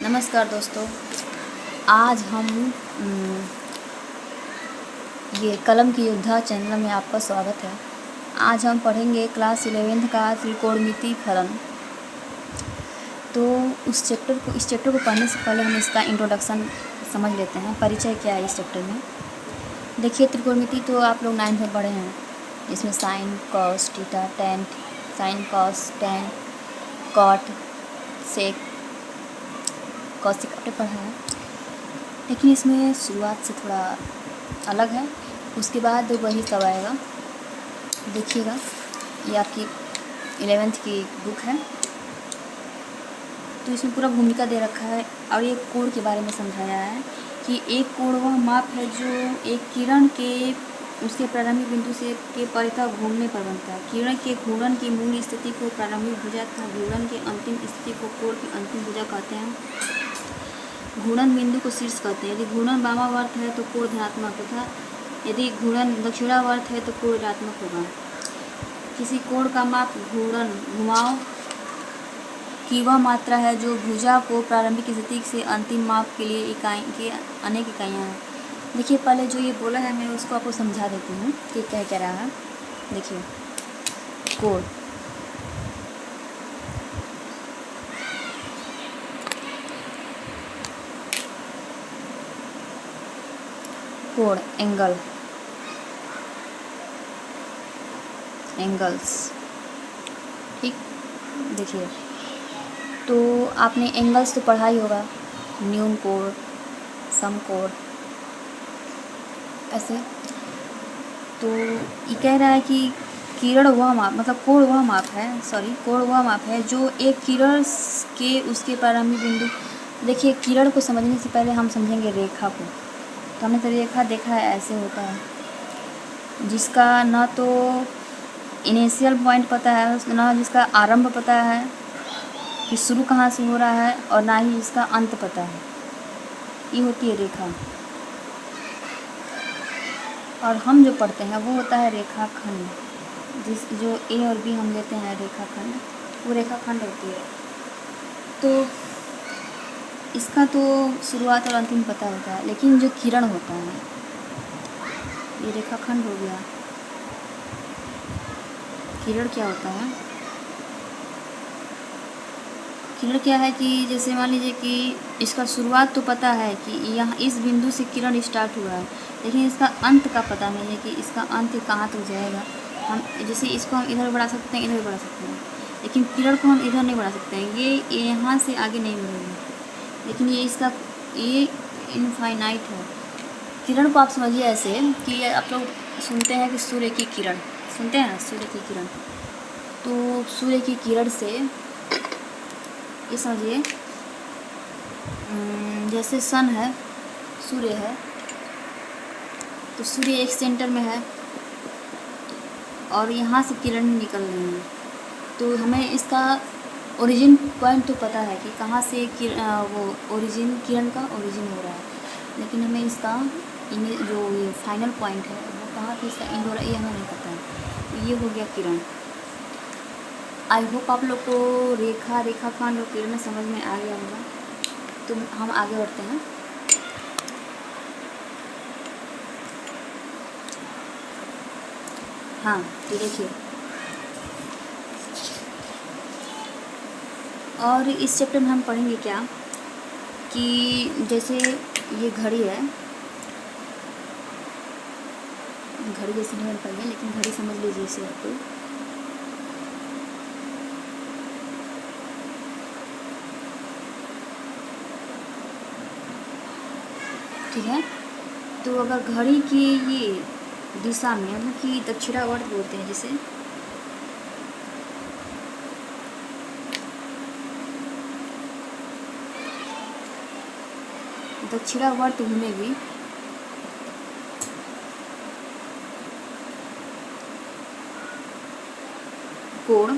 नमस्कार दोस्तों, आज हम ये कलम की योद्धा चैनल में आपका स्वागत है। आज हम पढ़ेंगे क्लास 11th का त्रिकोणमिति फलन। तो इस चैप्टर को पढ़ने से पहले हम इसका इंट्रोडक्शन समझ लेते हैं, परिचय क्या है इस चैप्टर में। देखिए, त्रिकोणमिति तो आप लोग 9th में पढ़े हैं। इसमें sine, cos, theta, tan, sine, cos, tan, cot, sec, cosec आपने पढ़ा है, लेकिन इसमें शुरुआत से थोड़ा अलग है। उसके बाद वही सब आएगा। देखिएगा, ये आपकी 11th की बुक है। तो इसमें पूरा भूमिका दे रखा है और ये कोण के बारे में समझाया है कि एक कोण वह माप है जो एक किरण के उसके प्रारंभिक बिंदु से के परितः घूमने पर बनता है। किरण के घूर्णन की मूल स्थिति को प्रारंभिक भुजा तथा घूर्णन की अंतिम स्थिति को कोण की अंतिम भुजा कहते हैं। घूर्णन बिंदु को शीर्ष कहते हैं। यदि घूर्णन वामावर्त है तो कोण धनात्मक तथा यदि घूर्णन दक्षिणावर्त है तो कोण ऋणात्मक होगा। किसी कोण का माप घुमाव की वह मात्रा है जो भुजा को प्रारंभिक स्थिति से अंतिम माप के लिए इकाई की अनेक इकाइयाँ हैं। देखिए, पहले जो ये बोला है मैं उसको आपको समझा देती हूँ कि क्या कह रहा है। देखिए, कोण कोण एंगल्स, ठीक। देखिए, तो आपने एंगल्स तो पढ़ा ही होगा, न्यून कोण, समकोण, ऐसे। तो ये कह रहा है कि किरण वह माप मतलब कोण वह माप है, कोण वह माप है जो एक किरण के उसके प्रारंभिक बिंदु। देखिए, किरण को समझने से पहले हम समझेंगे रेखा को। तो हमने तो रेखा देखा है, ऐसे होता है जिसका ना तो इनिशियल पॉइंट पता है, ना जिसका आरंभ पता है कि शुरू कहाँ से हो रहा है, और ना ही इसका अंत पता है। ये होती है रेखा। और हम जो पढ़ते हैं वो होता है रेखाखंड, जो ए और बी हम लेते हैं रेखाखंड, वो रेखाखंड होती है। तो इसका तो शुरुआत और अंतिम पता होता है, लेकिन जो किरण होता है ये रेखाखंड हो गया। किरण क्या होता है? किरण क्या है कि जैसे मान लीजिए कि इसका शुरुआत तो पता है कि यहाँ इस बिंदु से किरण स्टार्ट हुआ है, लेकिन इसका अंत का पता नहीं है कि इसका अंत कहाँ तक जाएगा। हम जैसे इसको हम इधर बढ़ा सकते हैं, इधर बढ़ा सकते हैं, लेकिन किरण को हम इधर नहीं बढ़ा सकते हैं। ये यहाँ से आगे नहीं बढ़ेगी, लेकिन ये इनफाइनाइट है। किरण को आप समझिए ऐसे कि आप लोग सुनते हैं कि सूर्य की किरण, सुनते हैं ना, सूर्य की किरण। तो सूर्य की किरण से ये समझिए, जैसे सन है, सूर्य है, तो सूर्य एक सेंटर में है और यहाँ से किरण निकल रही है। तो हमें इसका ओरिजिन पॉइंट तो पता है कि कहाँ से वो किरण का ओरिजिन हो रहा है, लेकिन हमें इसका जो ये फाइनल पॉइंट है वो कहाँ पे इसका एंड हो रहा है ये हमें नहीं पता है। तो ये हो गया किरण। आई होप आप लोग को रेखाखंड और किरण समझ में आ गया होगा। तो हम आगे बढ़ते हैं। हाँ, तो देखिए, और इस चैप्टर में हम पढ़ेंगे क्या कि जैसे ये घड़ी है, घड़ी जैसे नहीं बन पाएगी, लेकिन घड़ी समझ लीजिए इसे आपको। ठीक है, तो अगर घड़ी की ये दिशा में, मतलब कि दक्षिणावर्त बोलते हैं जिसे, दक्षिणावर्त घूमेगी कोण,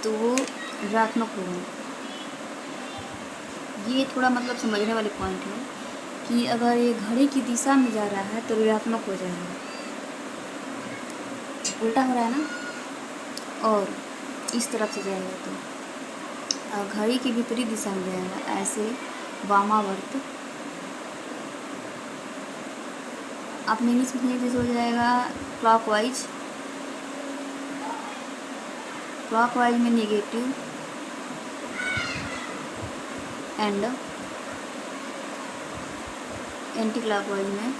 तो वो ऋणात्मक होगा। ये थोड़ा मतलब समझने वाले पॉइंट है कि अगर ये घड़ी की दिशा में जा रहा है तो ऋणात्मक हो जाएगा, उल्टा हो रहा है ना, और इस तरफ से जाएगा तो घड़ी की विपरीत दिशा में जाएगा, ऐसे वामावर्त। आप इंग्लिश में लिखिए जैसे हो जाएगा क्लॉकवाइज, क्लॉकवाइज में नेगेटिव एंड एंटी क्लॉकवाइज में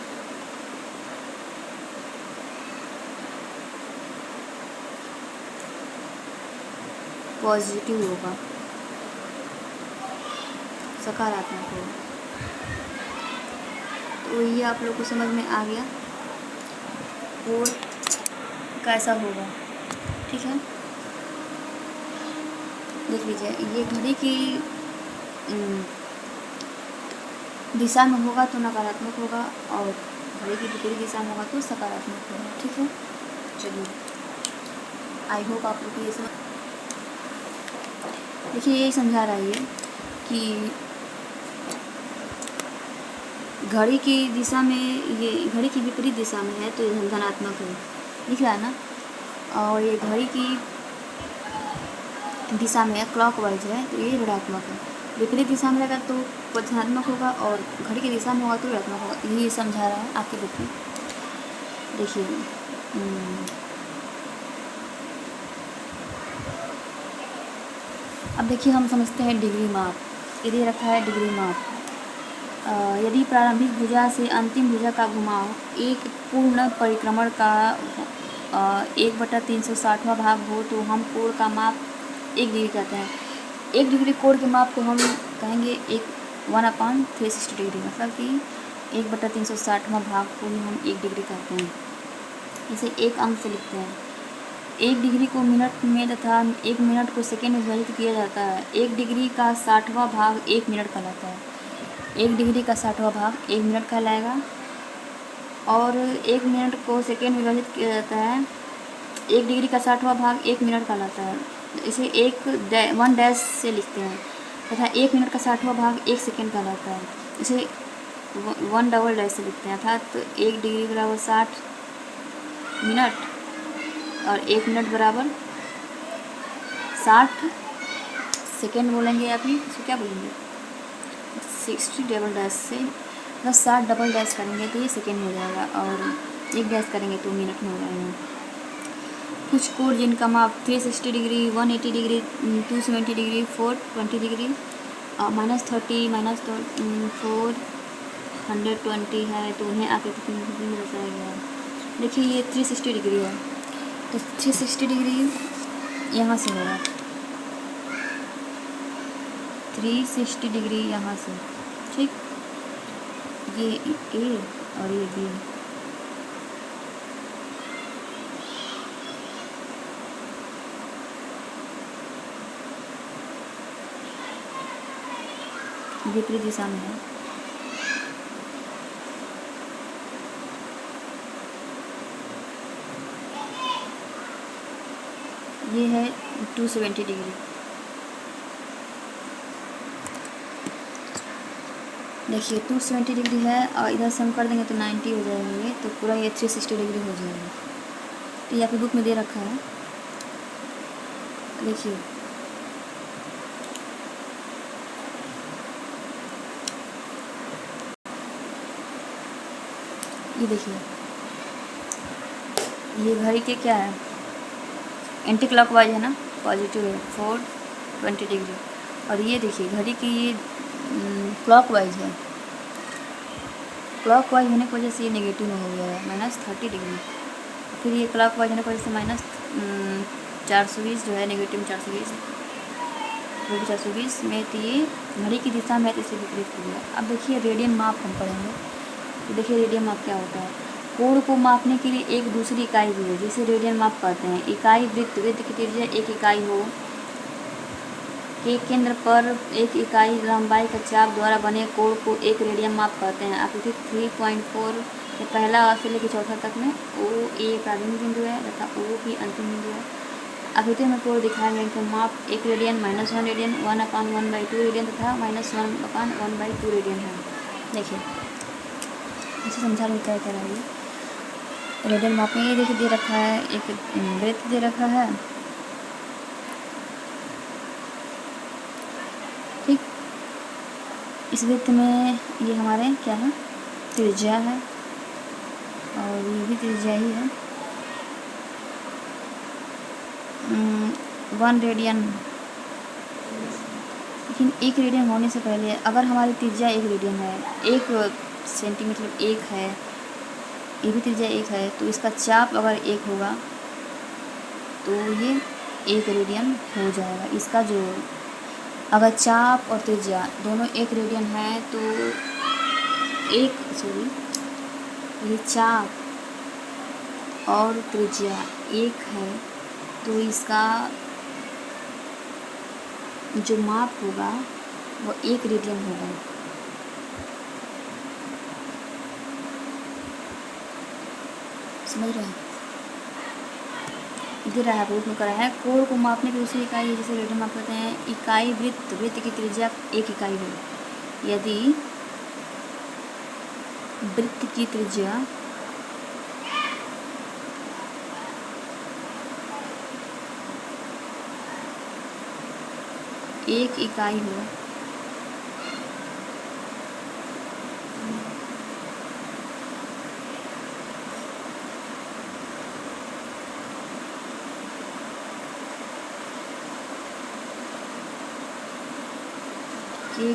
पॉजिटिव होगा, सकारात्मक होगा। तो ये आप लोग को समझ में आ गया कोड कैसा होगा, ठीक है। देख लीजिए, ये घड़ी की दिशा में होगा तो नकारात्मक होगा और घड़ी की विपरीत दिशा में होगा तो सकारात्मक होगा, ठीक है। चलिए, आई होप आप लोग को ये समझ। देखिए, यही समझा रहा है कि घड़ी की दिशा में, ये घड़ी की विपरीत दिशा में है तो ये धनात्मक है, दिख रहा है ना। और ये घड़ी की दिशा में क्लॉकवाइज है तो ये ऋणात्मक है। विपरीत दिशा में रहेगा तो धनात्मक होगा और घड़ी की दिशा में होगा तो ऋणात्मक होगा। ये समझा रहा है आपके बुक में। देखिए, अब देखिए हम समझते हैं डिग्री माप। ये दे रखा है डिग्री माप। यदि प्रारंभिक भुजा से अंतिम भुजा का घुमाव एक पूर्ण परिक्रमण का 1/360वां भाग हो तो हम कोण का माप 1 डिग्री कहते हैं। 1 डिग्री कोण के माप को हम कहेंगे 1/360 डिग्री, मतलब कि 1/360वां भाग को ही हम 1 डिग्री कहते हैं। इसे एक अंक से लिखते हैं। 1 डिग्री को मिनट में तथा 1 मिनट को सेकेंड में विभाजित किया जाता है। 1 डिग्री का 60वां भाग 1 मिनट कहलाता है। 1 डिग्री का 60वां भाग 1 मिनट कहलाएगा और 1 मिनट को सेकेंड में विभाजित किया जाता है। 1 डिग्री का 60वां भाग 1 मिनट कहलाता है। इसे 1 डैश से लिखते हैं तथा 1 मिनट का 60वां भाग 1 सेकेंड कहलाता है। इसे 1 डबल डैश से लिखते हैं, अर्थात 1 डिग्री बराबर 60 मिनट और 1 मिनट बराबर 60 सेकेंड बोलेंगे। आप इसको क्या बोलेंगे, 60 डबल डैश से, मतलब 60 डबल डैश करेंगे तो ये सेकेंड हो जाएगा और 1 डैश करेंगे तो मिनट में हो जाएगा। कुछ कोण जिनका माप 360 डिग्री, 180 डिग्री, 270 डिग्री, 420 डिग्री, -30, -420 है तो उन्हें आकृति में दर्शाया गया है। देखिए, ये 360 डिग्री है तो 360 डिग्री यहाँ से होगा, 360 डिग्री यहाँ से, ठीक। ये ए और ये बी। विपरीत दिशा में है। ये है 270 डिग्री। देखिए 270 डिग्री है और इधर से हम कर देंगे तो 90 हो जाएंगे तो पूरा ये 360 डिग्री हो जाएगा। तो ये आपकी बुक में दे रखा है, देखिए। ये देखिए, ये घड़ी के क्या है, एंटी क्लॉकवाइज है ना, पॉजिटिव है 420 डिग्री। और ये देखिए घड़ी की ये क्लॉकवाइज है। क्लॉकवाइज होने की वजह से ये नेगेटिव में हो गया है, -30 डिग्री। फिर ये क्लॉकवाइज होने की वजह से -420 जो है, नेगेटिव 420, 420 में तो ये घड़ी की दिशा में तो इसे विपरीत हो गया। अब देखिए रेडियन माप हम पढ़ेंगे तो देखिए रेडियन माप क्या होता है। कोण को मापने के लिए एक दूसरी इकाई भी है जिसे रेडियन माप कहते हैं। इकाई वृत्त की त्रिज्या 1 इकाई हो के केंद्र पर 1 इकाई लंबाई का चाप द्वारा बने कोण को एक रेडियन माप कहते हैं। आकृति 3.4 के पहला से लेकर चौथा तक में ओ ए प्रारंभिक बिंदु है तथा ओ भी अंतिम बिंदु है। आकृति में कोण दिखाए गए इनका माप 1 रेडियन, -1 रेडियन, 1/1/2 रेडियन तथा -1/1/2 रेडियन है। देखिए इसे समझा लेता है क्या है रेडियन माप में। ये देखिए दे रखा है, एक वृत्त दे रखा है, ठीक। इस वृत्त में ये हमारे क्या है, त्रिज्या है, और ये भी त्रिज्या ही है। 1 रेडियन, लेकिन 1 रेडियन होने से पहले अगर हमारी त्रिज्या 1 रेडियन है, 1 सेंटीमीटर 1 है, ये भी त्रिज्या 1 है, तो इसका चाप अगर 1 होगा तो ये 1 रेडियन हो जाएगा। इसका जो अगर चाप और त्रिज्या दोनों 1 रेडियन है तो ये चाप और त्रिज्या 1 है, तो इसका जो माप होगा वो 1 रेडियन होगा। समझ रहे हैं? दे रहा है, प्रूफ में करा है। कोण को मापने की दूसरी इकाई है जिसे रेडियन माप करते हैं। इकाई वृत्त की त्रिज्या 1 इकाई हो। यदि वृत्त की त्रिज्या एक इकाई हो के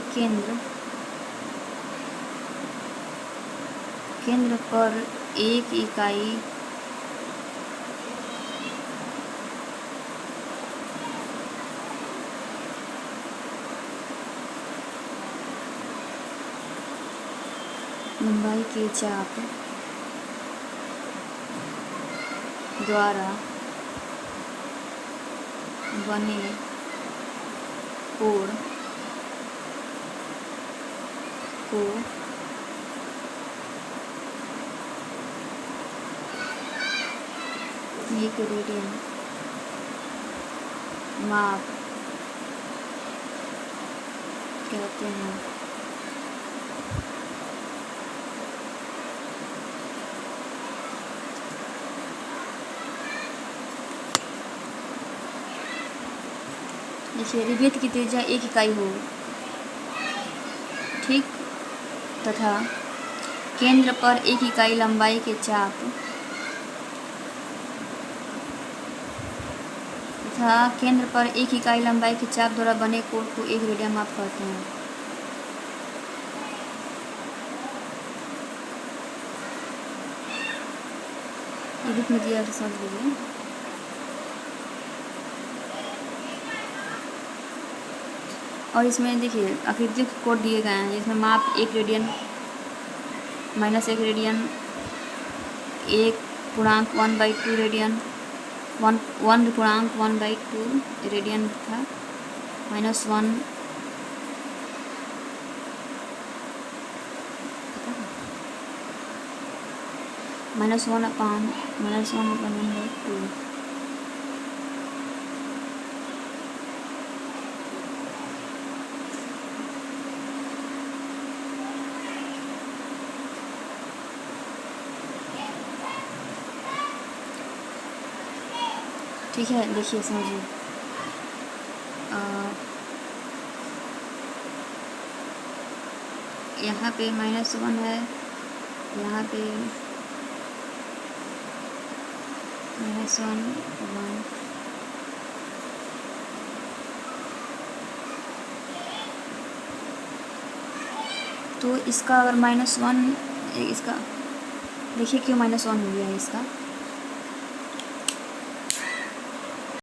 केंद्र पर एक इकाई लंबाई के चाप द्वारा बने कोण को 1 रेडियन माप कहते हैं। देखिए, वृत्त की त्रिज्या 1 इकाई हो, ठीक, तथा केंद्र पर 1 इकाई लंबाई के चाप द्वारा बने कोण को 1 रेडियन माप करते हैं। ये भी दिया समझ लीजिए। और इसमें देखिए आकृति कोड दिए गए हैं जिसमें माप 1 रेडियन, -1 रेडियन, 1.1/2 रेडियन, 1.1/2 रेडियन था, -1 -1/1/2। ठीक है, देखिए समझिए। यहाँ पे -1 है, यहाँ पे -1 1, तो इसका अगर -1, इसका देखिए क्यों -1 हो गया है इसका।